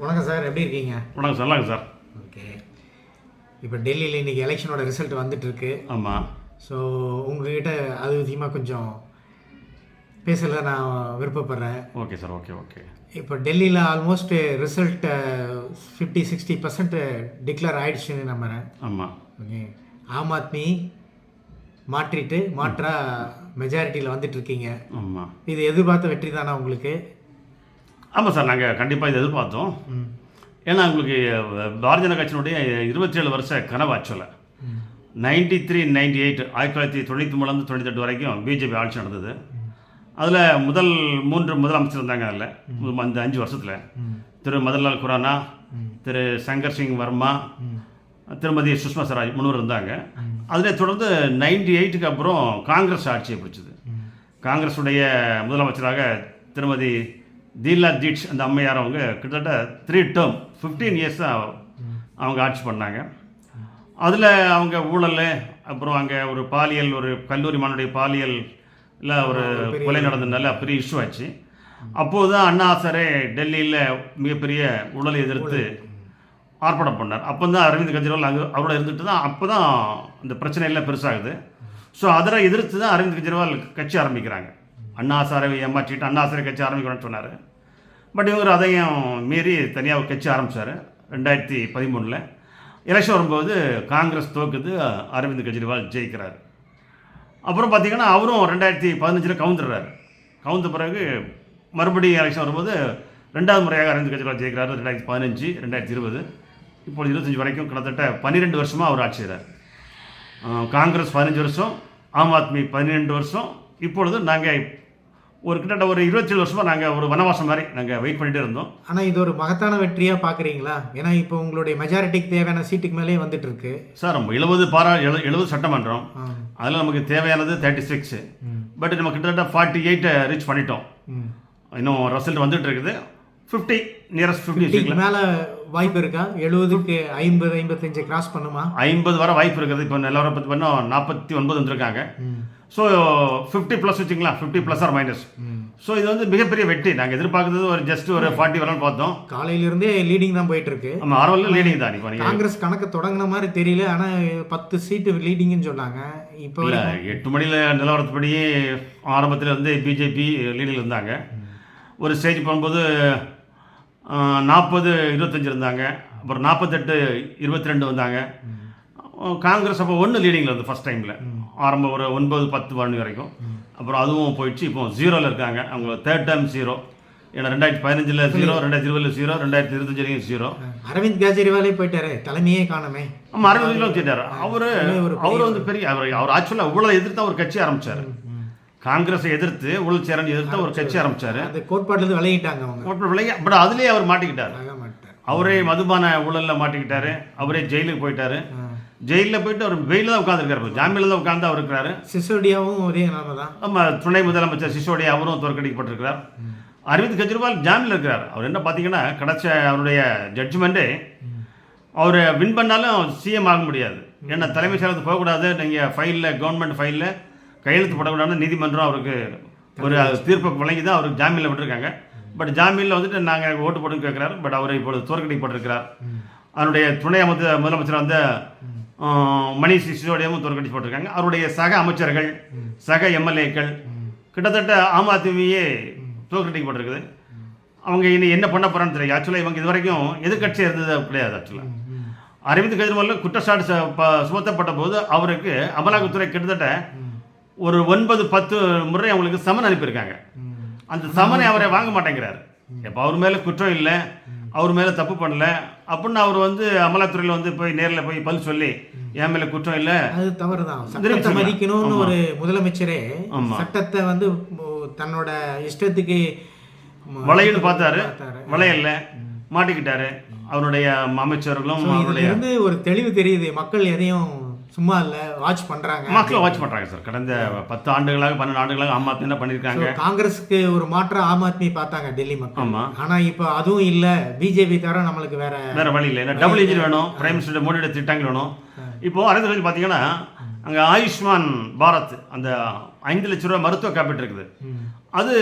வணக்கம் சார், எப்படி இருக்கீங்க? வணக்கம், சொல்லாங்க சார். ஓகே. இப்போ டெல்லியில் இன்றைக்கி எலெக்ஷனோட ரிசல்ட் வந்துட்டுருக்கு. ஆமாம். ஸோ உங்ககிட்ட அது விஷயமாக கொஞ்சம் பேசல நான் விருப்பப்படுறேன். Okay sir. Okay okay. இப்போ டெல்லியில் ஆல்மோஸ்ட் ரிசல்ட் 50-60% டிக்ளேர் ஆகிடுச்சுன்னு நம்புகிறேன். ஆமாம். ஓகே. ஆம் ஆத்மி மாற்றா மெஜாரிட்டியில் வந்துட்டுருக்கீங்க. ஆமாம். இது எதிர்பார்த்த வெற்றி தானே உங்களுக்கு? ஆமாம் சார், நாங்கள் கண்டிப்பாக இதை எதிர்பார்த்தோம். ஏன்னா உங்களுக்கு பாரதிய ஜனதா கட்சியினுடைய 27 வருஷ கனவு ஆக்சுவலாக 93-98 1993 98 வரைக்கும் பிஜேபி ஆட்சி நடந்தது. அதில் முதல் 3 முதலமைச்சர் இருந்தாங்க. அதில் அந்த 5 வருஷத்தில் திரு மதன்லால் குரானா, திரு சங்கர் சிங் வர்மா, திருமதி சுஷ்மா ஸ்வராஜ் 3 இருந்தாங்க. அதில் தொடர்ந்து 98க்கு அப்புறம் காங்கிரஸ் ஆட்சியை பிடிச்சது. காங்கிரஸுடைய முதலமைச்சராக திருமதி தீலா தீட்ச் அந்த அம்மையார் அவங்க கிட்டத்தட்ட 3 டேர்ம் 15 இயர்ஸ் தான் அவங்க ஆட்சி பண்ணாங்க. அதில் அவங்க ஊழல், அப்புறம் அங்கே ஒரு பாலியல், ஒரு கல்லூரி மாணவனுடைய பாலியலில் ஒரு கொலை நடந்ததுனால பெரிய இஷ்யூ ஆச்சு. அப்போது தான் அண்ணா ஹசாரே டெல்லியில் மிகப்பெரிய ஊழலை எதிர்த்து ஆர்ப்பாட்டம் பண்ணார். அப்போ தான் அரவிந்த் கெஜ்ரிவால் அங்கே அவரோட இருந்துட்டு தான் அப்போ தான் இந்த பிரச்சனையெல்லாம் பெருசாகுது. ஸோ அதை எதிர்த்து தான் அரவிந்த் கெஜ்ரிவால் கட்சி ஆரம்பிக்கிறாங்க. அண்ணா ஹசாரேவை ஏமாற்றிட்டு அண்ணா ஹசாரே கட்சி ஆரம்பிக்கணும்னு சொன்னார். பட் இவர் அதையும் மீறி தனியாக ஒரு கட்சி ஆரம்பித்தார். 2013 எலெக்ஷன் வரும்போது காங்கிரஸ் தோக்குது, அரவிந்த் கெஜ்ரிவால் ஜெயிக்கிறார். அப்புறம் பார்த்திங்கன்னா அவரும் 2015 கவுந்துடுறாரு. கவுந்த பிறகு மறுபடியும் எலெக்ஷன் வரும்போது 2வது முறையாக அரவிந்த் கெஜ்ரிவால் ஜெயிக்கிறார். 2015, 2020, இப்போது 25 வரைக்கும் கிட்டத்தட்ட 12 வருஷமாக அவர் ஆட்சி செய்கிறார். காங்கிரஸ் 15 வருஷம், ஆம் ஆத்மி 12 வருஷம். இப்பொழுது நாங்கள் ஒரு கிட்டத்தட்ட ஒரு 27 வருஷமாக நாங்கள் ஒரு வனவாசம் மாதிரி நாங்கள் வெயிட் பண்ணிகிட்டே இருந்தோம். ஆனால் இது ஒரு மகத்தான வெற்றியாக பார்க்குறீங்களா? ஏன்னா இப்போ உங்களுடைய மெஜாரிட்டிக்கு தேவையான சீட்டுக்கு மேலே வந்துட்டு இருக்கு சார். நம்ம 70 சட்டமன்றம், அதில் நமக்கு தேவையானது 36. பட் நம்ம கிட்டத்தட்ட 48 ரீச் பண்ணிட்டோம். இன்னும் ரிசல்ட் வந்துட்டு இருக்குது. 50 நியரஸ்ட் 50 மேலே வாய்ப்பு இருக்கா? 70க்கு 50-55 கிராஸ் பண்ணுமா? 50 வர வாய்ப்பு இருக்குது. இப்போ நிலவரம் பற்றி பண்ணோம் 49 வந்திருக்காங்க. ஸோ 50 ப்ளஸ் வச்சுங்களா, 50 ப்ளஸ் ஆர் மைனஸ். ஸோ இது வந்து மிகப்பெரிய வெற்றி. நாங்கள் எதிர்பார்க்குறது ஒரு ஜஸ்ட் ஒரு 40 வரலான்னு பார்த்தோம். காலையிலிருந்தே லீடிங் தான் போயிட்டு இருக்கு. ஆமாம், 60 லீடிங் தான். இப்போ காங்கிரஸ் கணக்கு தொடங்கின மாதிரி தெரியல. ஆனால் 10 சீட்டு லீடிங்னு சொன்னாங்க. இப்போ இல்லை, 8 மணியில் நிலவரத்துப்படி ஆரம்பத்தில் வந்து பிஜேபி லீடிங்கில் இருந்தாங்க. ஒரு ஸ்டேஜ் போகும்போது 40-25 இருந்தாங்க. அப்புறம் 48-22 வந்தாங்க. காங்கிரஸ் அப்போ 1 லீடிங்கில் இருந்து ஃபஸ்ட் டைமில் ஆரம்பம் ஒரு 9-10 மணி வரைக்கும். அப்புறம் அதுவும் போயிடுச்சு. இப்போ 0ல் இருக்காங்க. அவங்க 3rd டைம் 0. ஏன்னா 2015 0, 2020 0, 2025 0. அரவிந்த் கெஜ்ரிவாலே போயிட்டாரு, தலைமையே காணமே. ஆமாம், அரவிந்த் கெஜ்ரிவால் போயிட்டார். அவர் வந்து பெரிய அவர் ஆக்சுவலாக ஊழலை எதிர்த்து அவர் கட்சி ஆரம்பித்தார். காங்கிரஸை எதிர்த்து ஊழல் சேரன் எதிர்த்து ஒரு கட்சி ஆரம்பித்தார். அந்த கோட்பாட்டில் விளையிட்டாங்க அவங்க. பட் அதுலேயே அவர் மாட்டிக்கிட்டார். அவரே மதுபான ஊழலில் மாட்டிக்கிட்டாரு. அவரே ஜெயிலுக்கு போயிட்டாரு. ஜெயிலில் போயிட்டு அவர் வெயிலில் தான் உட்காந்துருக்காரு. ஜாமீனில் தான் உட்காந்து அவர் இருக்கிறாரு. சிசோடியாவும் ஒரே நிலைமை தான். ஆமாம், துணை முதலமைச்சர் சிசோடியா அவரும் தோற்கடிக்கப்பட்டிருக்கிறார். அரவிந்த் கெஜ்ரிவால் ஜாமீனில் இருக்கிறார். அவர் என்ன பார்த்தீங்கன்னா கிடைச்ச அவருடைய ஜட்ஜ்மெண்ட்டே அவர் வின் பண்ணாலும் சிஎம் ஆக முடியாது. ஏன்னா தலைமை செயலகத்துக்கு போகக்கூடாது, நீங்கள் ஃபைலில் கவர்மெண்ட் ஃபைலில் கையெழுத்து போடக்கூடாதுன்னு நீதிமன்றம் அவருக்கு ஒரு தீர்ப்பை வழங்கி தான் அவருக்கு ஜாமீனில் விட்டுருக்காங்க. பட் ஜாமீனில் வந்துட்டு நாங்கள் ஓட்டு போட்டுன்னு கேட்குறாரு. பட் அவர் இப்பொழுது தோற்கடிக்கப்பட்டிருக்கிறார். அதனுடைய துணை முதலமைச்சர் வந்து மணிஷ் சிசோடியாவும் தோற்கடிக்கப்பட்டிருக்காங்க. அவருடைய சக அமைச்சர்கள், சக எம்எல்ஏக்கள் கிட்டத்தட்ட ஆம் ஆத்மியே தோற்கடிக்கப்பட்டிருக்குது. அவங்க இனி என்ன பண்ண போகிறான்னு தெரியும். ஆக்சுவலாக இவங்க இது வரைக்கும் எதிர்கட்சியாக இருந்தது கிடையாது. ஆக்சுவலாக அரவிந்த் கெஜ்ரிவால் குற்றச்சாட்டு சுமத்தப்பட்ட போது அவருக்கு அமலாக்கத்துறை கிட்டத்தட்ட ஒரு 9-10 முறை அவங்களுக்கு சமன் அனுப்பியிருக்காங்க. அந்த சமனை அவரை வாங்க மாட்டேங்கிறார். இப்போ அவர் மேலே குற்றம் இல்லை, அவர் மேலே தப்பு பண்ணல அப்படின்னு அவர் வந்து அமலாக்கத்துறையில் வந்து போய் நேரில் போய் பதில் சொல்லி என் மேலே குற்றம் இல்லை, அது தவறு தான், சட்டத்தை மதிக்கணும்னு ஒரு முதலமைச்சரே சட்டத்தை வந்து தன்னோட இஷ்டத்துக்கு வளையன்னு பார்த்தாரு. வளையல்ல மாட்டிக்கிட்டாரு. அவருடைய அமைச்சர்களும் அவருடைய ஒரு தெளிவு தெரியுது. மக்கள் எதையும் சும்மா இல்லை, வாட்ச் பண்ணுறாங்க. மக்கள் வாட்ச் பண்ணுறாங்க சார். கடந்த 10 ஆண்டுகளாக 12 ஆண்டுகளாக ஆம் ஆத்மி என்ன பண்ணியிருக்காங்க. காங்கிரஸுக்கு ஒரு மாற்றம் ஆம் ஆத்மி பார்த்தாங்க டெல்லி மக்கள். ஆமாம், ஆனால் இப்போ அதுவும் இல்லை. பிஜேபி தவிர நம்மளுக்கு வேற வழி இல்லை. ஏன்னா டபுள் இன்ஜின் வேணும், பிரைம் மினிஸ்டர் மோடியோட திட்டங்கள் வேணும். இப்போது அரவிந்த் பார்த்தீங்கன்னா அங்கே ஆயுஷ்மான் பாரத் அந்த 5 லட்ச ரூபா மருத்துவ காப்பீட்டு இருக்குது. அது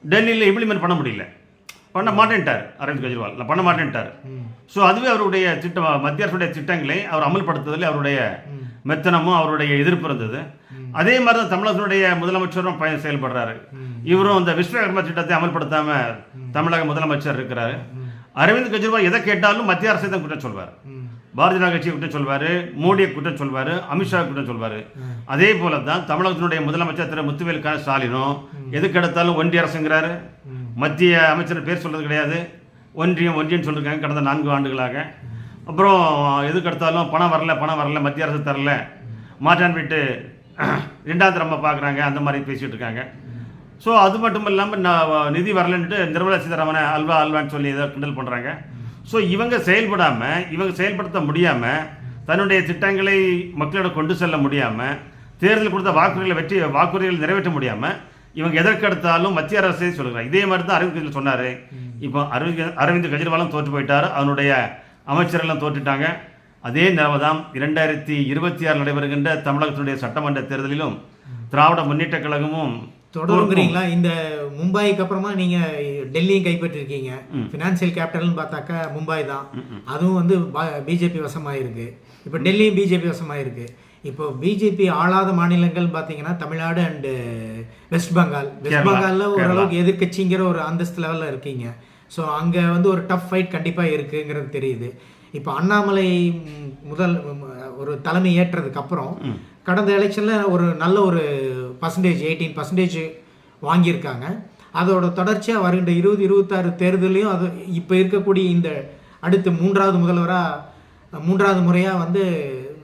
டெல்லியில் இம்ப்ளிமெண்ட் பண்ண முடியல. பண்ண மாட்டேன்ட்டார் அரவிந்த் கெஜ்ரிவால், நான் பண்ண மாட்டேன்ட்டார். ஸோ அதுவே அவருடைய திட்டம், மத்திய அரசுடைய திட்டங்களை அவர் அமல்படுத்துவதில் அவருடைய மெத்தனமும் அவருடைய எதிர்ப்பு இருந்தது. அதே மாதிரி தான் தமிழகத்தினுடைய முதலமைச்சரும் செயல்படுறாரு. இவரும் அந்த விஸ்வகர்மா திட்டத்தை அமல்படுத்தாம தமிழக முதலமைச்சர் இருக்கிறாரு. அரவிந்த் கெஜ்ரிவால் எதை கேட்டாலும் மத்திய அரசை தான் குற்றம் சொல்வார், பாரதிய ஜனதா கட்சியை குற்றம் சொல்வார், மோடியை குற்றம் சொல்வார், அமித்ஷா குற்றம் சொல்வார். அதே போல தான் தமிழகத்தினுடைய முதலமைச்சர் திரு முத்துவேல் ஸ்டாலினும் எதுக்கு எடுத்தாலும் ஒன்றிய அரசுங்கிறாரு, மத்திய அமைச்சர் பேர் சொல்றது கிடையாது, ஒன்றியம் சொல்லியிருக்காங்க கடந்த 4 ஆண்டுகளாக. அப்புறம் எதுக்கு எடுத்தாலும் பணம் வரல, மத்திய அரசு தரல, மாற்றான் வீட்டு 2ஆம் தரமா பார்க்குறாங்க, அந்த மாதிரி பேசிகிட்டு இருக்காங்க. ஸோ அது மட்டும் இல்லாமல் நிதி வரலன்ட்டு நிர்மலா சீதாராமனை அல்வான்னு சொல்லி ஏதோ கிண்டல் பண்ணுறாங்க. ஸோ இவங்க செயல்படுத்த முடியாமல், தன்னுடைய திட்டங்களை மக்களிடம் கொண்டு செல்ல முடியாமல், தேர்தல் கொடுத்த வாக்குறுதிகளை நிறைவேற்ற முடியாமல் இவங்க எதற்கெடுத்தாலும் மத்திய அரசை சொல்லுறாங்க. இதே மாதிரி தான் அரவிந்த் கெஜ்ரிவால் சொன்னார். இப்போ அரவிந்த் கெஜ்ரிவாலும் தோற்று போயிட்டார், அவனுடைய அமைச்சரெல்லாம் தோற்றுட்டாங்க. அதே நிலைமை தான் 2026 நடைபெறுகின்ற தமிழகத்தினுடைய சட்டமன்ற தேர்தலிலும் திராவிட முன்னேற்ற கழகமும் தொடருங்கிறீங்களா? இந்த மும்பைக்கு அப்புறமா நீங்க டெல்லியும் கைப்பற்றிருக்கீங்க. பினான்சியல் கேபிட்டல்னு பார்த்தாக்கா மும்பை தான், அதுவும் வந்து பிஜேபி வசமாயிருக்கு. இப்போ டெல்லியும் பிஜேபி வசமாயிருக்கு. இப்போ பிஜேபி ஆளாத மாநிலங்கள் பார்த்தீங்கன்னா தமிழ்நாடு அண்டு வெஸ்ட் பெங்காலில் ஓரளவுக்கு எதிர்கட்சிங்கிற ஒரு அந்தஸ்து லெவலில் இருக்கீங்க. ஸோ அங்கே வந்து ஒரு டஃப் ஃபைட் கண்டிப்பாக இருக்குங்கிறது தெரியுது. இப்போ அண்ணாமலை ஒரு தலைமை ஏற்றதுக்கு அப்புறம் கடந்த எலெக்ஷனில் ஒரு நல்ல ஒரு 18% வாங்கியிருக்காங்க. அதோட தொடர்ச்சியாக வருகின்ற 2026 தேர்தலையும் அது இப்போ இருக்கக்கூடிய இந்த அடுத்து 3வது முறையாக வந்து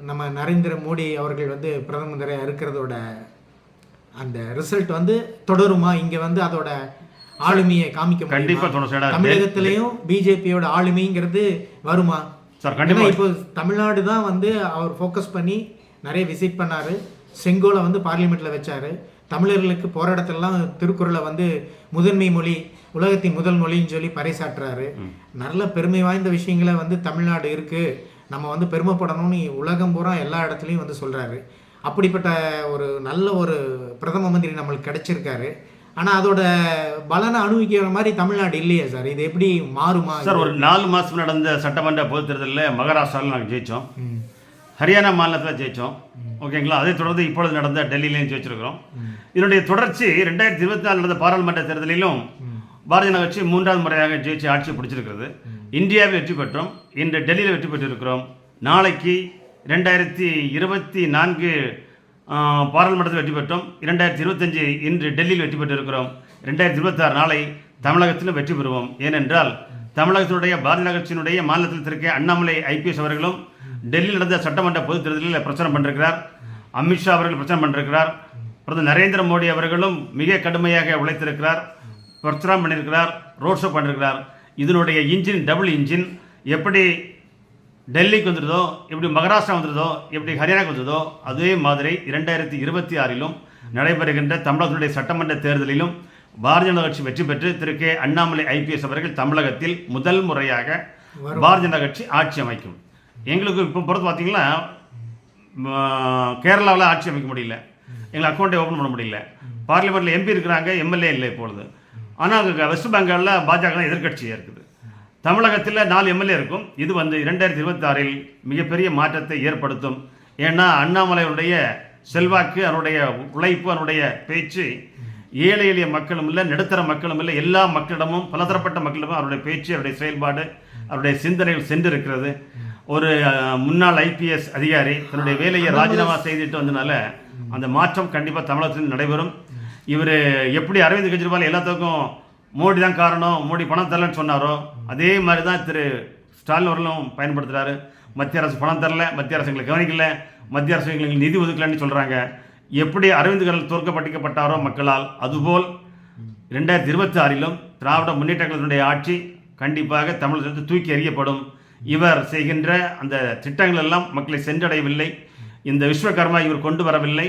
நம்ம நரேந்திர மோடி அவர்கள் வந்து பிரதம மந்திரியாக இருக்கிறதோட அந்த ரிசல்ட் வந்து தொடருமா? இங்கே வந்து அதோட ஆளுமையை காமிக்க கண்டிப்பாக தமிழகத்திலையும் பிஜேபியோட ஆளுமைங்கிறது வருமா சார்? கண்டிப்பாக. இப்போ தமிழ்நாடு தான் வந்து அவர் ஃபோக்கஸ் பண்ணி நிறைய விசிட் பண்ணார். செங்கோலை வந்து பார்லிமெண்ட்டில் வச்சார். தமிழர்களுக்கு போராட்டத்திலலாம் திருக்குறளை வந்து முதன்மை மொழி, உலகத்தின் முதல் மொழின்னு சொல்லி பறைசாற்றுறாரு. நல்ல பெருமை வாய்ந்த விஷயங்களை வந்து தமிழ்நாடு இருக்குது, நம்ம வந்து பெருமைப்படணும்னு உலகம் பூரா எல்லா இடத்துலையும் வந்து சொல்கிறாரு. அப்படிப்பட்ட ஒரு நல்ல ஒரு பிரதம மந்திரி நம்மளுக்கு கிடைச்சிருக்காரு. ஆனால் அதோட பலனை அனுபவிக்கிற மாதிரி தமிழ்நாடு இல்லையா சார்? இது எப்படி மாறுமா சார்? ஒரு 4 மாதம் நடந்த சட்டமன்ற பொதுத் தேர்தலில் மகாராஷ்டிராவில் நாங்கள் ஜெயித்தோம், ஹரியானா மாநிலத்தில் ஜெயித்தோம், ஓகேங்களா? அதை தொடர்ந்து இப்பொழுது நடந்த டெல்லியிலையும் ஜெயிச்சிருக்கிறோம். இதனுடைய தொடர்ச்சி 2024 நடந்த பாராளுமன்ற தேர்தலிலும் பாரதிய ஜனதா கட்சி 3வது முறையாக ஜெயிச்சு ஆட்சியை பிடிச்சிருக்கிறது. இந்தியாவில் வெற்றி பெற்றோம், இன்று டெல்லியில் வெற்றி பெற்றிருக்கிறோம். நாளைக்கு 2024 பாராளுமன்றத்தில் வெற்றி பெற்றோம், 2025 இன்று டெல்லியில் வெற்றி பெற்றிருக்கிறோம். 2026 நாளை தமிழகத்திலும் வெற்றி பெறுவோம். ஏனென்றால் தமிழகத்தினுடைய பாரதிய ஜனதா கட்சியினுடைய மாநிலத்தில் இருக்க அண்ணாமலை IPS அவர்களும் டெல்லியில் நடந்த சட்டமன்ற பொதுத் தேர்தலில் பிரச்சாரம் பண்ணிருக்கிறார். அமித்ஷா அவர்கள் பிரச்சாரம் பண்ணிருக்கிறார். பிரதமர் நரேந்திர மோடி அவர்களும் மிக கடுமையாக உழைத்திருக்கிறார், பிரச்சாரம் பண்ணியிருக்கிறார், ரோட் ஷோ பண்ணியிருக்கிறார். இதனுடைய டபுள் இன்ஜின் எப்படி டெல்லிக்கு வந்துடுதோ, எப்படி மகாராஷ்டிரா வந்துடுதோ, எப்படி ஹரியானாக்கு வந்ததோ, அதே மாதிரி 2026 நடைபெறுகின்ற தமிழகத்தினுடைய சட்டமன்ற தேர்தலிலும் பாரதிய ஜனதா கட்சி வெற்றி பெற்று திரு அண்ணாமலை IPS அவர்கள் தமிழகத்தில் முதல் முறையாக பாரதிய ஜனதா கட்சி ஆட்சி அமைக்கும். எங்களுக்கு இப்போ பொறுத்து பார்த்தீங்கன்னா கேரளாவில் ஆட்சி அமைக்க முடியல, எங்களை அக்கௌண்ட்டை ஓப்பன் பண்ண முடியல. பார்லிமெண்ட்டில் MP இருக்கிறாங்க, MLA இல்லை இப்பொழுது. ஆனால் வெஸ்ட் பெங்காலில் பாஜக எதிர்கட்சியாக இருக்குது. தமிழகத்தில் 4 MLA இருக்கும். இது வந்து 2026 மிகப்பெரிய மாற்றத்தை ஏற்படுத்தும். ஏன்னா அண்ணாமலையுடைய செல்வாக்கு, அவருடைய உழைப்பு, அவருடைய பேச்சு ஏழை எளிய மக்களும் இல்லை, நடுத்தர மக்களும் இல்லை, எல்லா மக்களிடமும், பலதரப்பட்ட மக்களிடமும் அவருடைய பேச்சு, அவருடைய செயல்பாடு, அவருடைய சிந்தனைகள் சென்றிருக்கிறது. ஒரு முன்னாள் IPS அதிகாரி தன்னுடைய வேலையை ராஜினாமா செய்துட்டு வந்தனால அந்த மாற்றம் கண்டிப்பாக தமிழகத்தில் நடைபெறும். இவர் எப்படி அரவிந்த் கெஜ்ரிவால் எல்லாத்துக்கும் மோடி தான் காரணம், மோடி பணம் தரலன்னு சொன்னாரோ, அதே மாதிரி தான் திரு ஸ்டாலின் அவர்களும் பயன்படுத்துகிறாரு. மத்திய அரசு பணம் தரல, மத்திய அரசு எங்களை கவனிக்கல, மத்திய அரசு எங்களுக்கு நிதி ஒதுக்கலன்னு சொல்கிறாங்க. எப்படி அரவிந்த் கெஜ்ரிவால் தோற்கப்பட்டிக்கப்பட்டாரோ மக்களால், அதுபோல் 2026 திராவிட முன்னேற்ற கழகத்தினுடைய ஆட்சி கண்டிப்பாக தமிழகத்தில் தூக்கி எறியப்படும். இவர் செய்கின்ற அந்த திட்டங்கள் எல்லாம் மக்களை சென்றடையவில்லை. இந்த விஸ்வகர்மா இவர் கொண்டு வரவில்லை.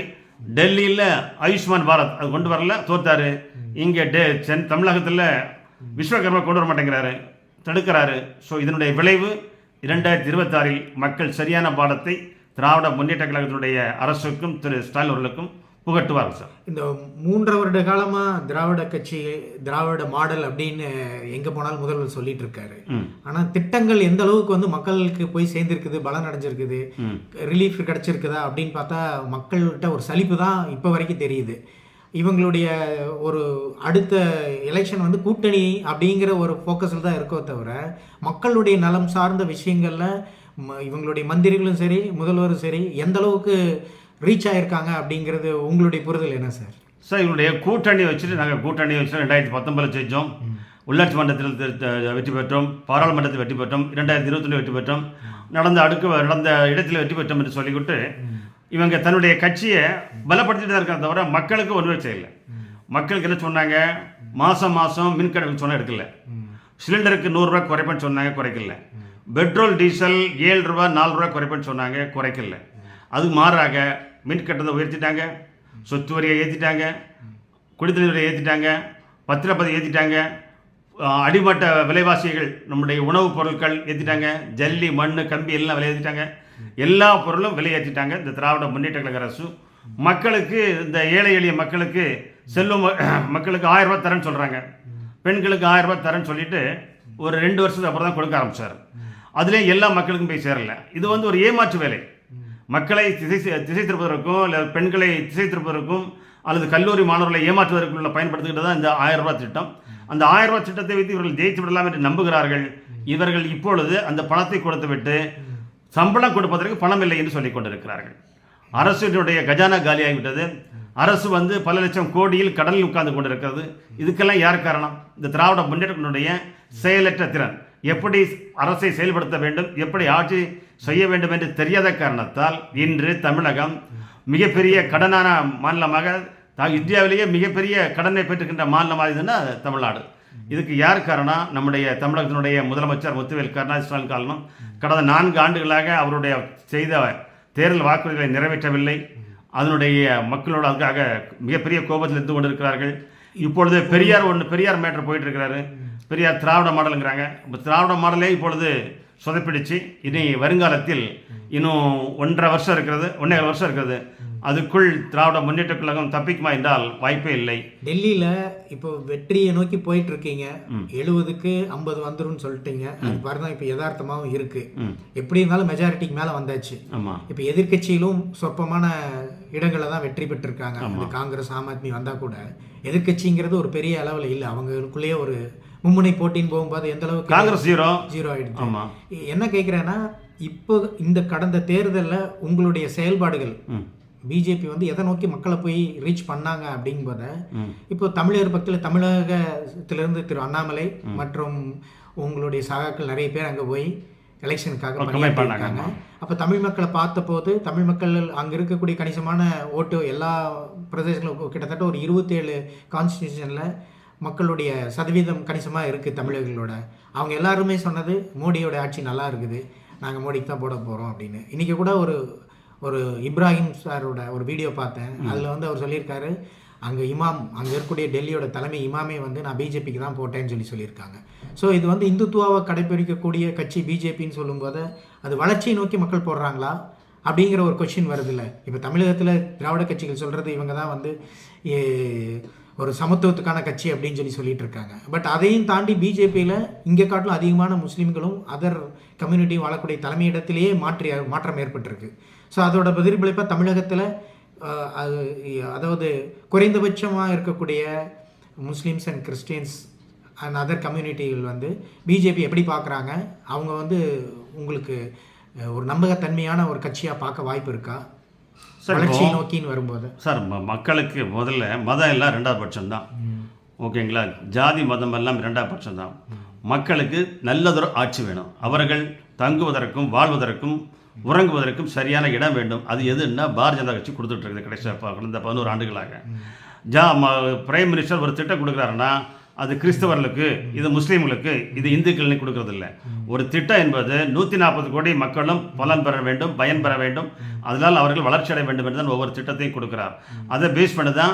டெல்லியில் ஆயுஷ்மான் பாரத் அது கொண்டு வரல, தோத்தாரு. இங்கே தமிழகத்தில் விஸ்வகர்மா கொண்டு வர மாட்டேங்கிறாரு, தடுக்கிறாரு. ஸோ இதனுடைய விளைவு 2026 மக்கள் சரியான பாடத்தை திராவிட முன்னேற்ற கழகத்தினுடைய அரசுக்கும் திரு ஸ்டாலின் அவர்களுக்கும் புகட்டுவார்கள் சார். இந்த 3 வருட காலமாக திராவிட கட்சி, திராவிட மாடல் அப்படின்னு எங்கே போனாலும் முதல்வர் சொல்லிட்டு இருக்காரு. ஆனால் திட்டங்கள் எந்த அளவுக்கு வந்து மக்களுக்கு போய் சேர்ந்துருக்குது, பலன் அடைஞ்சிருக்குது, ரிலீஃப் கிடைச்சிருக்குதா அப்படின்னு பார்த்தா மக்கள்கிட்ட ஒரு சலிப்பு தான் இப்போ வரைக்கும் தெரியுது. இவங்களுடைய ஒரு அடுத்த எலெக்ஷன் வந்து கூட்டணி அப்படிங்கிற ஒரு ஃபோக்கஸில் தான் இருக்கோ தவிர மக்களுடைய நலம் சார்ந்த விஷயங்களில் இவங்களுடைய மந்திரிகளும் சரி முதல்வரும் சரி எந்த அளவுக்கு ரீச் ஆகிருக்காங்க அப்படிங்கிறது உங்களுடைய புரிதல் என்ன சார்? சார், இவங்களுடைய கூட்டணி வச்சுட்டு நாங்கள் கூட்டணி வச்சு 2019 செஞ்சோம், உள்ளாட்சி மன்றத்தில் வெற்றி பெற்றோம், பாராளுமன்றத்தில் வெற்றி பெற்றோம், 2021 வெற்றி பெற்றோம், நடந்த இடத்தில் வெற்றி பெற்றோம் என்று சொல்லிவிட்டு இவங்க தன்னுடைய கட்சியை பலப்படுத்திட்டு தான் இருக்காங்க தவிர மக்களுக்கு ஒன்றுமே செய்யலை. மக்களுக்கு என்ன சொன்னாங்க, மாதம் மின் கணக்கு சொன்னால் எடுக்கல, சிலிண்டருக்கு 100 ரூபா குறைப்பேன்னு சொன்னாங்க, குறைக்கல. பெட்ரோல் டீசல் 7 ரூபா 4 ரூபா குறைப்பேன்னு சொன்னாங்க, குறைக்கல. அதுக்கு மாறாக மின் கட்டணத்தை உயர்த்திட்டாங்க, சொத்து வரியை ஏற்றிட்டாங்க, குடிநீர் வரியை ஏற்றிட்டாங்க, பத்திரப்பதிவை ஏற்றிட்டாங்க, அடிமட்ட விலைவாசிகள் நம்முடைய உணவுப் பொருட்கள் ஏற்றிட்டாங்க, ஜல்லி மண் கம்பி எல்லாம் விலை ஏற்றிட்டாங்க, எல்லா பொருளும் விலை ஏற்றிட்டாங்க. இந்த திராவிட முன்னேற்ற கழக அரசு மக்களுக்கு, இந்த ஏழை எளிய மக்களுக்கு, செல்வம் மக்களுக்கு 1000 ரூபா தரேன்னு சொல்கிறாங்க, பெண்களுக்கு 1000 ரூபா தரேன்னு சொல்லிட்டு ஒரு 2 வருஷத்துக்கு அப்புறம் தான் கொடுக்க ஆரம்பித்தார். அதுலேயும் எல்லா மக்களுக்கும் போய் சேரல. இது வந்து ஒரு ஏமாற்று வேலை. மக்களை திசை திருப்பதற்கும் இல்லை பெண்களை திசை திருப்பதற்கும் அல்லது கல்லூரி மாணவர்களை ஏமாற்றுவதற்குள்ள பயன்படுத்துகிட்டு தான் இந்த 1000 ரூபா திட்டம். அந்த 1000 ரூபா திட்டத்தை வைத்து இவர்கள் ஜெயித்து விடலாம் என்று நம்புகிறார்கள். இவர்கள் இப்பொழுது அந்த பணத்தை கொடுத்து விட்டு சம்பளம் கொடுப்பதற்கு பணம் இல்லை என்று சொல்லிக் கொண்டிருக்கிறார்கள். அரசுடைய கஜானா காலியாகிவிட்டது. அரசு வந்து பல லட்சம் கோடியில் கடலில் உட்கார்ந்து கொண்டிருக்கிறது. இதுக்கெல்லாம் யார் காரணம்? இந்த திராவிட முன்னேற்றத்தினுடைய செயலற்ற திறன். எப்படி அரசை செயல்படுத்த வேண்டும், எப்படி ஆட்சி செய்ய வேண்டும் என்று தெரியாத காரணத்தால் இன்று தமிழகம் மிகப்பெரிய கடனான மாநிலமாக, இந்தியாவிலேயே மிகப்பெரிய கடனை பெற்றுக்கின்ற மாநிலமாக இதுன்னா தமிழ்நாடு. இதுக்கு யார் காரணம்? நம்முடைய தமிழகத்தினுடைய முதலமைச்சர் முத்துவேல் கருணாநிதி காரணம். கடந்த 4 ஆண்டுகளாக அவருடைய செய்த தேர்தல் வாக்குறுதிகளை நிறைவேற்றவில்லை. அதனுடைய மக்களோட அதுக்காக மிகப்பெரிய கோபத்தில் இருந்து கொண்டிருக்கிறார்கள். இப்பொழுது பெரியார் மேட்டர் போயிட்டு இருக்கிறாரு. பெரியார் திராவிட மாடலுங்கிறாங்க. இப்போ திராவிட மாடலே இப்பொழுது சொதப்பிடிச்சு இனி வருங்காலத்தில் இன்னும் 1.5 வருஷம் இருக்கிறது, 1.5 வருஷம் இருக்கிறது. அதுக்குள் திராவிட முன்னேற்ற கழகம் தப்பிக்குமா என்றால் வாய்ப்பே இல்லை. டெல்லியில் இப்போ வெற்றியை நோக்கி போயிட்டு இருக்கீங்க. 70க்கு 50 வந்துரும்னு சொல்லிட்டீங்க. அது பாருங்க இப்போ யதார்த்தமாகவும் இருக்கு. எப்படி இருந்தாலும் மெஜாரிட்டிக்கு மேலே வந்தாச்சு. இப்போ எதிர்கட்சியிலும் சொற்பமான இடங்களில் தான் வெற்றி பெற்றிருக்காங்க. இந்த காங்கிரஸ் ஆம் ஆத்மி வந்தால் கூட எதிர்கட்சிங்கிறது ஒரு பெரிய அளவில் இல்லை. அவங்களுக்குள்ளேயே ஒரு மும்முனை போட்டின்னு போகும்போது எந்த அளவுக்கு காங்கிரஸ் ஜீரோ ஆயிடுச்சு. என்ன கேட்குறேன்னா, இப்போ இந்த கடந்த தேர்தலில் உங்களுடைய செயல்பாடுகள் பிஜேபி வந்து எதை நோக்கி மக்களை போய் ரீச் பண்ணாங்க அப்படிங்கும்போத இப்போ தமிழர் பக்கத்தில் தமிழகத்திலிருந்து திரு அண்ணாமலை மற்றும் உங்களுடைய சகாக்கள் நிறைய பேர் அங்கே போய் எலெக்ஷனுக்காக பண்ணியிருக்காங்க. அப்போ தமிழ் மக்களை பார்த்த போது தமிழ் மக்கள் அங்கே இருக்கக்கூடிய கணிசமான ஓட்டு எல்லா பிரதேசங்களும் கிட்டத்தட்ட ஒரு 27 கான்ஸ்டிடியூஷனில் மக்களுடைய சதவீதம் கணிசமாக இருக்குது தமிழர்களோட. அவங்க எல்லாருமே சொன்னது மோடியோட ஆட்சி நல்லா இருக்குது, நாங்கள் மோடிக்கு தான் போட போகிறோம் அப்படின்னு. இன்றைக்கி கூட ஒரு இப்ராஹிம் சாரோட ஒரு வீடியோ பார்த்தேன். அதில் வந்து அவர் சொல்லியிருக்காரு, அங்கே அங்கே இருக்கக்கூடிய டெல்லியோட தலைமை இமாமே வந்து நான் பிஜேபிக்கு தான் போட்டேன்னு சொல்லியிருக்காங்க. ஸோ இது வந்து இந்துத்துவாவை கடைப்பிடிக்கக்கூடிய கட்சி பிஜேபின்னு சொல்லும்போது அது வளர்ச்சியை நோக்கி மக்கள் போடுறாங்களா அப்படிங்கிற ஒரு கொஸ்டின் வருது இல்லை. இப்போ தமிழகத்தில் திராவிட கட்சிகள் சொல்கிறது இவங்க தான் வந்து ஒரு சமத்துவத்துக்கான கட்சி அப்படின்னு சொல்லிட்டு இருக்காங்க. பட் அதையும் தாண்டி பிஜேபியில் இங்கே காட்டிலும் அதிகமான முஸ்லீம்களும் அதர் கம்யூனிட்டியும் வாழக்கூடிய தலைமையிடத்திலேயே மாற்றம் ஏற்பட்டிருக்கு. ஸோ அதோட எதிர்விளைப்பாக தமிழகத்தில் அதாவது குறைந்தபட்சமாக இருக்கக்கூடிய Muslims and Christians and other கம்யூனிட்டிகள் வந்து பிஜேபி எப்படி பார்க்குறாங்க, அவங்க வந்து உங்களுக்கு ஒரு நம்பகத்தன்மையான ஒரு கட்சியாக பார்க்க வாய்ப்பு இருக்கா வளர்ச்சி நோக்கின்னு வரும்போது? சார், மக்களுக்கு முதல்ல மதம் எல்லாம் 2வது பட்சம் தான், ஓகேங்களா? ஜாதி மதம் எல்லாம் 2வது பட்சம் தான். மக்களுக்கு நல்லதொரு ஆட்சி வேணும். அவர்கள் தங்குவதற்கும் வாழ்வதற்கும் உறங்குவதற்கும் சரியான இடம் வேண்டும். அது எதுன்னா பாரதிய ஜனதா கட்சி கொடுத்துட்டு இருக்குது. கடந்த 11 ஆண்டுகளாக பிரைம் மினிஸ்டர் ஒரு திட்டம் கொடுக்குறாருன்னா அது கிறிஸ்தவர்களுக்கு, இது முஸ்லீம்களுக்கு, இது இந்துக்களுக்கு கொடுக்கறதில்ல. ஒரு திட்டம் என்பது 140 கோடி மக்களும் பலன் பெற வேண்டும், பயன் பெற வேண்டும், அதனால் அவர்கள் வளர்ச்சி அடைய வேண்டும் என்று தான் ஒவ்வொரு திட்டத்தையும் கொடுக்கிறார். அதை பேஸ் பண்ணி தான்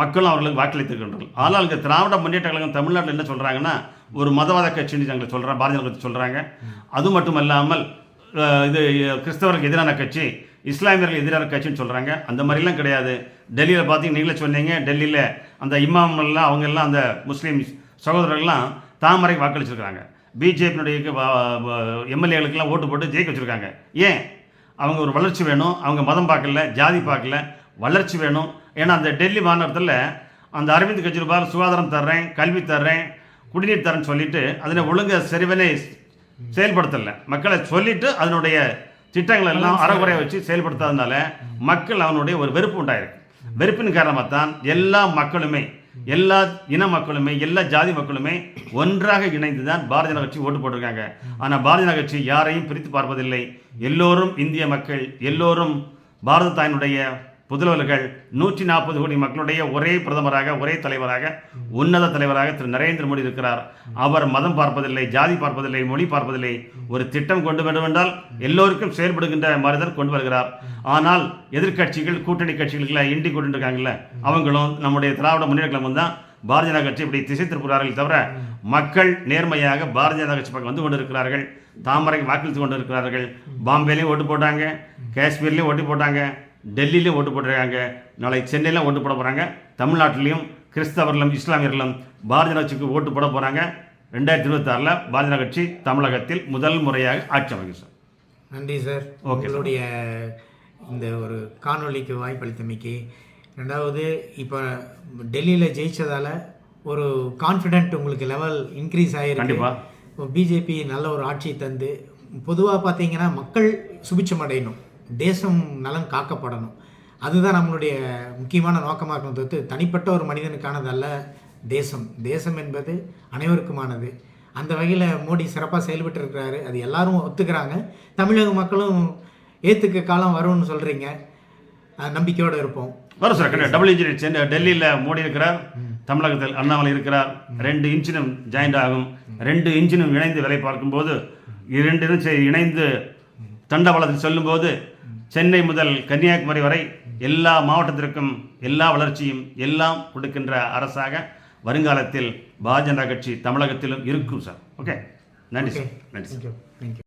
மக்களும் அவர்களுக்கு வாக்களித்திருக்கின்றனர். ஆனால் இங்கே திராவிட முன்னேற்ற கழகம் தமிழ்நாட்டில் என்ன சொல்கிறாங்கன்னா, ஒரு மதவாத கட்சின்னு நாங்கள் சொல்கிறோம், பாரதிய ஜனதா கட்சி சொல்கிறாங்க. அது மட்டும் இல்லாமல் இது கிறிஸ்தவர்களுக்கு எதிரான கட்சி, இஸ்லாமியர்கள் எதிரான கட்சின்னு சொல்கிறாங்க. அந்த மாதிரிலாம் கிடையாது. டெல்லியில் பார்த்தீங்கன்னா நீங்களே சொன்னீங்க, டெல்லியில் அந்த இமாம்லாம் அவங்க எல்லாம் அந்த முஸ்லீம் சகோதரர்கள்லாம் தாமரை வாக்களிச்சிருக்காங்க. பிஜேபியினுடைய எம்எல்ஏகளுக்கெல்லாம் ஓட்டு போட்டு ஜெயிக்க வச்சுருக்காங்க. ஏன்? அவங்க ஒரு வளர்ச்சி வேணும், அவங்க மதம் பார்க்கல, ஜாதி பார்க்கல, வளர்ச்சி வேணும். ஏன்னா அந்த டெல்லி மாநகரத்தில் அந்த அரவிந்த் கெஜ்ரிவால் சுகாதாரம் தர்றேன், கல்வி தர்றேன், குடிநீர் தரேன்னு சொல்லிட்டு அதில் ஒழுங்க சரிவனே செயல்படுத்தலை. மக்களை சொல்லிட்டு அதனுடைய திட்டங்கள் எல்லாம் அறகுறையை வச்சு செயல்படுத்தாதனால மக்கள் அவனுடைய ஒரு வெறுப்பு உண்டாயிருக்கு. வெறுப்பின் காரணமாக தான் எல்லா மக்களுமே, எல்லா இன மக்களுமே, எல்லா ஜாதி மக்களுமே ஒன்றாக இணைந்து தான் பாரதிய ஜனதா கட்சி ஓட்டு போட்டிருக்காங்க. ஆனால் பாரதிய ஜனதா கட்சி யாரையும் பிரித்து பார்ப்பதில்லை. எல்லோரும் இந்திய மக்கள், எல்லோரும் பாரத தாயினுடைய புதல்வர்கள். 140 கோடி மக்களுடைய ஒரே பிரதமராக, ஒரே தலைவராக, உன்னத தலைவராக திரு நரேந்திர மோடி இருக்கிறார். அவர் மதம் பார்ப்பதில்லை, ஜாதி பார்ப்பதில்லை, மொழி பார்ப்பதில்லை. ஒரு திட்டம் கொண்டு வேண்டுமென்றால் எல்லோருக்கும் செயல்படுகின்ற மாதிரி தான் கொண்டு வருகிறார். ஆனால் எதிர்கட்சிகள், கூட்டணி கட்சிகளுக்குலாம் இண்டி கொண்டு இருக்காங்கல்ல, அவங்களும் நம்முடைய திராவிட முன்னேற்ற கழகம் தான் பாரதிய ஜனதா கட்சி இப்படி திசை திருப்புகிறார்கள் தவிர மக்கள் நேர்மையாக பாரதிய ஜனதா கட்சி பக்கம் வந்து கொண்டு இருக்கிறார்கள். தாமரை வாக்களித்து கொண்டு இருக்கிறார்கள். பாம்பேலையும் ஓட்டு போட்டாங்க, காஷ்மீர்லேயும் ஓட்டு போட்டாங்க, டெல்லியிலையும் ஓட்டு போட்டிருக்காங்க. நாளை சென்னையிலும் ஓட்டு போட போகிறாங்க. தமிழ்நாட்டிலையும் கிறிஸ்தவர்களும் இஸ்லாமியர்களும் பாரதிய ஜனதா கட்சிக்கு ஓட்டு போட போகிறாங்க. 2026 பாரதிய ஜனதா கட்சி தமிழகத்தில் முதல் முறையாக ஆட்சி அமைக்கும் சார். நன்றி சார். உங்களுடைய இந்த ஒரு காணொலிக்கு வாய்ப்பளித்தமைக்கு. ரெண்டாவது, இப்போ டெல்லியில் ஜெயிச்சதால் ஒரு கான்ஃபிடென்ட் உங்களுக்கு லெவல் இன்க்ரீஸ் ஆகிருக்கு. கண்டிப்பாக இப்போ பிஜேபி நல்ல ஒரு ஆட்சி தந்து, பொதுவாக பார்த்தீங்கன்னா மக்கள் சுபிட்சம் அடையணும், தேசம் நலன் காக்கப்படணும். அதுதான் நம்மளுடைய முக்கியமான நோக்கமாக இருக்கணும். தவிர்த்து தனிப்பட்ட ஒரு மனிதனுக்கானதல்ல தேசம். தேசம் என்பது அனைவருக்குமானது. அந்த வகையில் மோடி சிறப்பாக செயல்பட்டு இருக்கிறாரு. அது எல்லாரும் ஒத்துக்கிறாங்க. தமிழக மக்களும் ஏற்றுக்க காலம் வரும்னு சொல்கிறீங்க. நம்பிக்கையோடு இருப்போம். வரும் சார். டபுள் இன்ஜின் சென்னை டெல்லியில் மோடி இருக்கிறார், தமிழகத்தில் அண்ணாமலை இருக்கிறார். 2 இன்ஜினும் ஜாயிண்ட் ஆகும். 2 இன்ஜினும் இணைந்து வேலை பார்க்கும்போது, 2 இணைந்து தண்டவாளத்தில் சொல்லும்போது, சென்னை முதல் கன்னியாகுமரி வரை எல்லா மாவட்டத்திற்கும் எல்லா வளர்ச்சியும் எல்லாம் கொடுக்கின்ற அரசாக வருங்காலத்தில் பாரதிய ஜனதா கட்சி தமிழகத்திலும் இருக்கும் சார். ஓகே, நன்றி சார். நன்றி சார். தேங்க்யூ.